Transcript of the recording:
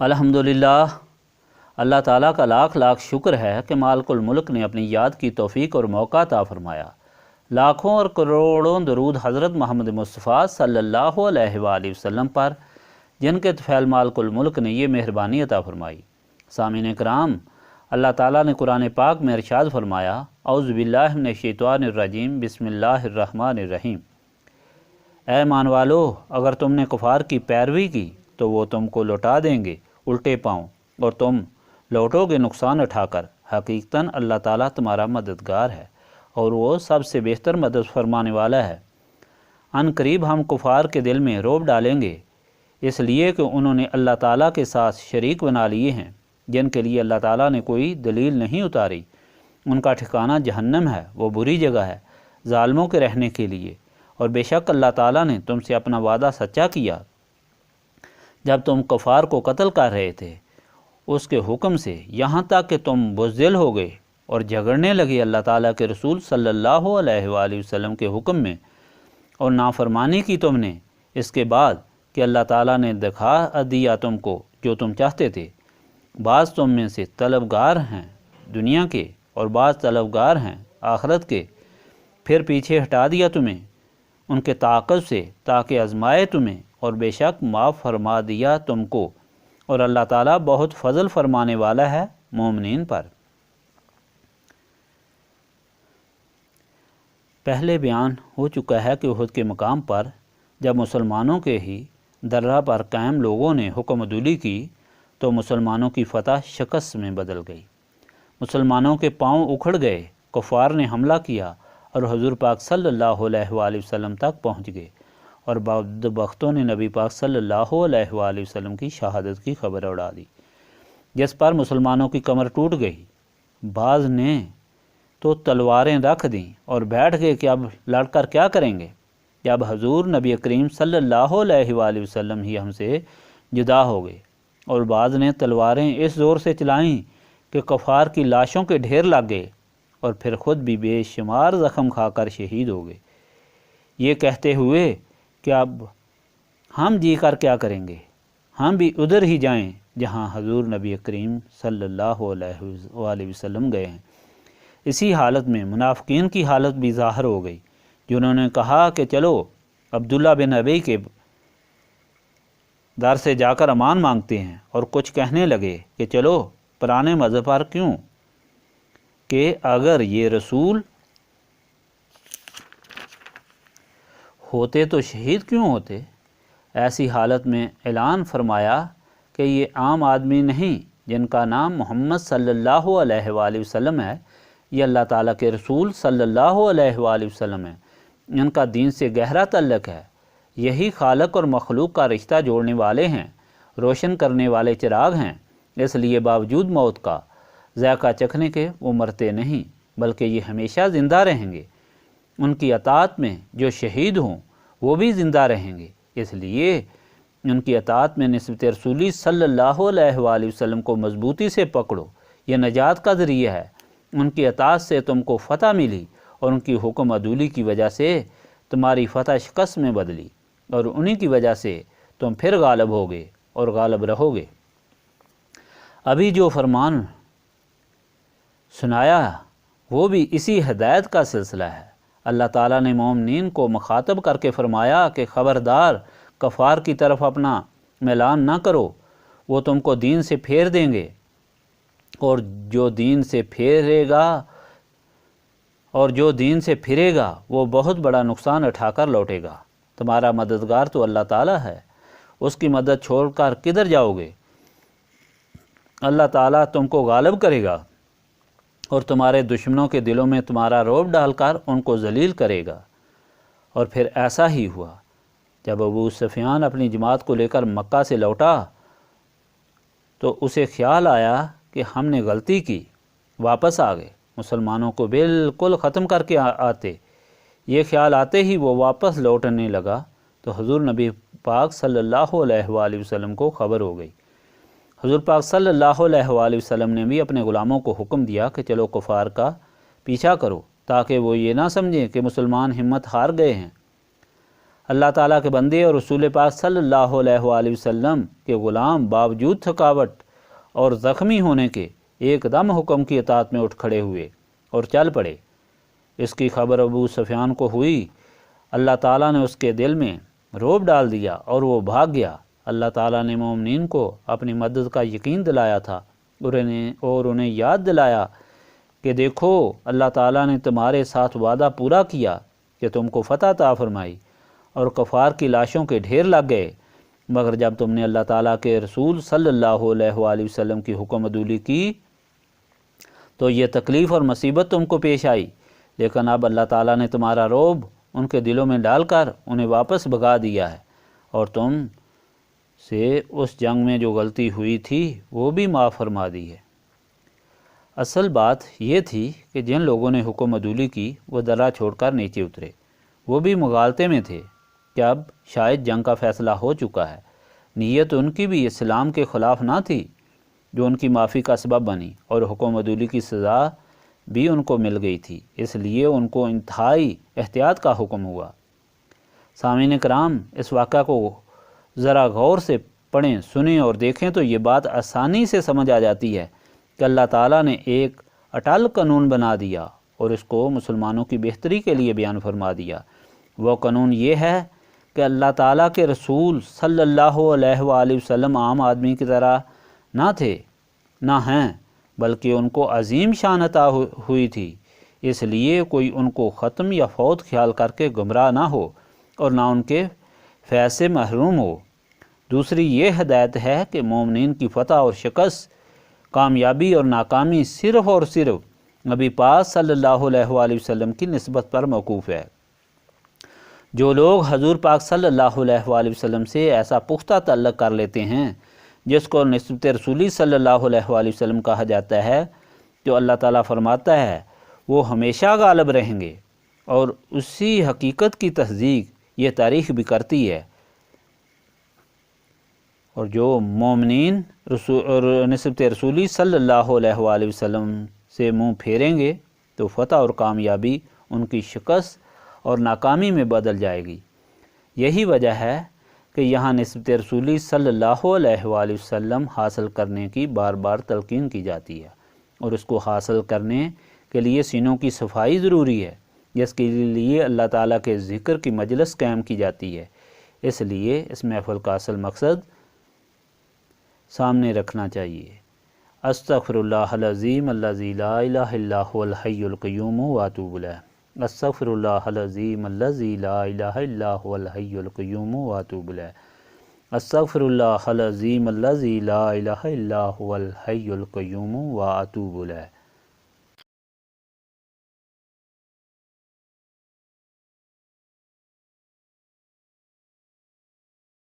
الحمدللہ، اللہ تعالیٰ کا لاکھ لاکھ شکر ہے کہ مالک الملک نے اپنی یاد کی توفیق اور موقع عطا فرمایا۔ لاکھوں اور کروڑوں درود حضرت محمد مصطفیٰ صلی اللہ علیہ وآلہ وسلم پر، جن کے طفیل مالک الملک نے یہ مہربانی عطا فرمائی۔ سامعین کرام، اللہ تعالیٰ نے قرآن پاک میں ارشاد فرمایا، اعوذ باللہ من الشیطان الرجیم، بسم اللہ الرحمن الرحیم۔ اے ایمان والو، اگر تم نے کفار کی پیروی کی تو وہ تم کو لوٹا دیں گے الٹے پاؤں، اور تم لوٹو گے نقصان اٹھا کر۔ حقیقتاً اللہ تعالیٰ تمہارا مددگار ہے اور وہ سب سے بہتر مدد فرمانے والا ہے۔ ان قریب ہم کفار کے دل میں رعب ڈالیں گے، اس لیے کہ انہوں نے اللہ تعالیٰ کے ساتھ شریک بنا لیے ہیں، جن کے لیے اللہ تعالیٰ نے کوئی دلیل نہیں اتاری۔ ان کا ٹھکانہ جہنم ہے، وہ بری جگہ ہے ظالموں کے رہنے کے لیے۔ اور بے شک اللہ تعالیٰ نے تم سے اپنا وعدہ سچا کیا جب تم کفار کو قتل کر رہے تھے اس کے حکم سے، یہاں تک کہ تم بزدل ہو گئے اور جھگڑنے لگے اللہ تعالیٰ کے رسول صلی اللہ علیہ وآلہ وسلم کے حکم میں، اور نافرمانی کی تم نے اس کے بعد کہ اللہ تعالیٰ نے دکھا دیا تم کو جو تم چاہتے تھے۔ بعض تم میں سے طلبگار ہیں دنیا کے اور بعض طلبگار ہیں آخرت کے، پھر پیچھے ہٹا دیا تمہیں ان کے طاقت سے تاکہ آزمائے تمہیں، اور بے شک معاف فرما دیا تم کو، اور اللہ تعالیٰ بہت فضل فرمانے والا ہے مومنین پر۔ پہلے بیان ہو چکا ہے کہ احد کے مقام پر جب مسلمانوں کے ہی درہ پر قائم لوگوں نے حکم عدولی کی تو مسلمانوں کی فتح شکست میں بدل گئی۔ مسلمانوں کے پاؤں اکھڑ گئے، کفار نے حملہ کیا اور حضور پاک صلی اللہ علیہ وآلہ وسلم تک پہنچ گئے، اور بدبختوں نے نبی پاک صلی اللہ علیہ وآلہ وسلم کی شہادت کی خبر اڑا دی، جس پر مسلمانوں کی کمر ٹوٹ گئی۔ بعض نے تو تلواریں رکھ دیں اور بیٹھ گئے کہ اب لڑ کر کیا کریں گے، جب حضور نبی کریم صلی اللہ علیہ وآلہ وسلم ہی ہم سے جدا ہو گئے۔ اور بعض نے تلواریں اس زور سے چلائیں کہ کفار کی لاشوں کے ڈھیر لگ گئے، اور پھر خود بھی بے شمار زخم کھا کر شہید ہو گئے، یہ کہتے ہوئے کہ اب ہم جی کر کیا کریں گے، ہم بھی ادھر ہی جائیں جہاں حضور نبی کریم صلی اللہ علیہ وآلہ وسلم گئے ہیں۔ اسی حالت میں منافقین کی حالت بھی ظاہر ہو گئی، جنہوں نے کہا کہ چلو عبداللہ بن ابی کے در سے جا کر امان مانگتے ہیں، اور کچھ کہنے لگے کہ چلو پرانے مذہب پر کیوں، کہ اگر یہ رسول ہوتے تو شہید کیوں ہوتے۔ ایسی حالت میں اعلان فرمایا کہ یہ عام آدمی نہیں جن کا نام محمد صلی اللہ علیہ وآلہ وسلم ہے، یہ اللہ تعالیٰ کے رسول صلی اللہ علیہ وآلہ وسلم ہے، ان کا دین سے گہرا تعلق ہے، یہی خالق اور مخلوق کا رشتہ جوڑنے والے ہیں، روشن کرنے والے چراغ ہیں، اس لیے باوجود موت کا ذائقہ چکھنے کے وہ مرتے نہیں بلکہ یہ ہمیشہ زندہ رہیں گے۔ ان کی اطاعت میں جو شہید ہوں وہ بھی زندہ رہیں گے، اس لیے ان کی اطاعت میں نسبت رسولی صلی اللہ علیہ وآلہ وسلم کو مضبوطی سے پکڑو، یہ نجات کا ذریعہ ہے۔ ان کی اطاعت سے تم کو فتح ملی، اور ان کی حکم عدولی کی وجہ سے تمہاری فتح شکست میں بدلی، اور انہی کی وجہ سے تم پھر غالب ہوگے اور غالب رہو گے۔ ابھی جو فرمان سنایا وہ بھی اسی ہدایت کا سلسلہ ہے۔ اللہ تعالیٰ نے مومنین کو مخاطب کر کے فرمایا کہ خبردار کفار کی طرف اپنا میلان نہ کرو، وہ تم کو دین سے پھیر دیں گے، اور جو دین سے پھرے گا وہ بہت بڑا نقصان اٹھا کر لوٹے گا۔ تمہارا مددگار تو اللہ تعالیٰ ہے، اس کی مدد چھوڑ کر کدھر جاؤ گے؟ اللہ تعالیٰ تم کو غالب کرے گا اور تمہارے دشمنوں کے دلوں میں تمہارا رعب ڈال کر ان کو ذلیل کرے گا۔ اور پھر ایسا ہی ہوا، جب ابو سفیان اپنی جماعت کو لے کر مکہ سے لوٹا تو اسے خیال آیا کہ ہم نے غلطی کی، واپس آ گئے، مسلمانوں کو بالکل ختم کر کے آتے۔ یہ خیال آتے ہی وہ واپس لوٹنے لگا تو حضور نبی پاک صلی اللہ علیہ وآلہ وسلم کو خبر ہو گئی۔ حضور پاک صلی اللہ علیہ وآلہ وسلم نے بھی اپنے غلاموں کو حکم دیا کہ چلو کفار کا پیچھا کرو، تاکہ وہ یہ نہ سمجھیں کہ مسلمان ہمت ہار گئے ہیں۔ اللہ تعالیٰ کے بندے اور رسول پاک صلی اللہ علیہ وآلہ وسلم کے غلام باوجود تھکاوٹ اور زخمی ہونے کے ایک دم حکم کی اطاعت میں اٹھ کھڑے ہوئے اور چل پڑے۔ اس کی خبر ابو سفیان کو ہوئی۔ اللہ تعالیٰ نے اس کے دل میں رعب ڈال دیا اور وہ بھاگ گیا۔ اللہ تعالیٰ نے مومنین کو اپنی مدد کا یقین دلایا تھا اور انہیں یاد دلایا کہ دیکھو اللہ تعالیٰ نے تمہارے ساتھ وعدہ پورا کیا کہ تم کو فتح عطا فرمائی اور کفار کی لاشوں کے ڈھیر لگ گئے، مگر جب تم نے اللہ تعالیٰ کے رسول صلی اللہ علیہ وآلہ وسلم کی حکم عدولی کی تو یہ تکلیف اور مصیبت تم کو پیش آئی، لیکن اب اللہ تعالیٰ نے تمہارا رعب ان کے دلوں میں ڈال کر انہیں واپس بھگا دیا ہے اور تم سے اس جنگ میں جو غلطی ہوئی تھی وہ بھی معاف فرما دی ہے۔ اصل بات یہ تھی کہ جن لوگوں نے حکم عدولی کی وہ درہ چھوڑ کر نیچے اترے۔ وہ بھی مغالطے میں تھے کہ اب شاید جنگ کا فیصلہ ہو چکا ہے۔ نیت ان کی بھی اسلام کے خلاف نہ تھی جو ان کی معافی کا سبب بنی، اور حکم عدولی کی سزا بھی ان کو مل گئی تھی، اس لیے ان کو انتہائی احتیاط کا حکم ہوا۔ سامعین کرام، اس واقعہ کو ذرا غور سے پڑھیں، سنیں اور دیکھیں تو یہ بات آسانی سے سمجھ آ جاتی ہے کہ اللہ تعالیٰ نے ایک اٹل قانون بنا دیا اور اس کو مسلمانوں کی بہتری کے لیے بیان فرما دیا۔ وہ قانون یہ ہے کہ اللہ تعالیٰ کے رسول صلی اللہ علیہ وآلہ وسلم عام آدمی کی طرح نہ تھے، نہ ہیں، بلکہ ان کو عظیم شان عطا ہوئی تھی، اس لیے کوئی ان کو ختم یا فوت خیال کر کے گمراہ نہ ہو اور نہ ان کے فیض سے محروم ہو۔ دوسری یہ ہدایت ہے کہ مومنین کی فتح اور شکست، کامیابی اور ناکامی صرف اور صرف نبی پاک صلی اللہ علیہ وآلہ وسلم کی نسبت پر موقوف ہے۔ جو لوگ حضور پاک صلی اللہ علیہ وآلہ وسلم سے ایسا پختہ تعلق کر لیتے ہیں جس کو نسبت رسولی صلی اللہ علیہ وآلہ وسلم کہا جاتا ہے، تو اللہ تعالیٰ فرماتا ہے وہ ہمیشہ غالب رہیں گے، اور اسی حقیقت کی تصدیق یہ تاریخ بھی کرتی ہے۔ اور جو مومنین نسبت رسولی صلی اللہ علیہ وآلہ وسلم سے منہ پھیریں گے تو فتح اور کامیابی ان کی شکست اور ناکامی میں بدل جائے گی۔ یہی وجہ ہے کہ یہاں نسبت رسولی صلی اللہ علیہ وآلہ وسلم حاصل کرنے کی بار بار تلقین کی جاتی ہے، اور اس کو حاصل کرنے کے لیے سینوں کی صفائی ضروری ہے، جس کے لیے اللہ تعالیٰ کے ذکر کی مجلس قائم کی جاتی ہے۔ اس لیے اس محفل کا اصل مقصد سامنے رکھنا چاہیے۔ استغفر اللہ العظیم الذی لا الہ الا هو الحی القیوم واتوب الیہ۔ استغفر اللہ العظیم الذی لا الہ الا هو الحی القیوم واتوب الیہ۔ استغفر اللہ العظیم الذی لا الہ الا هو الحی القیوم واتوب الیہ۔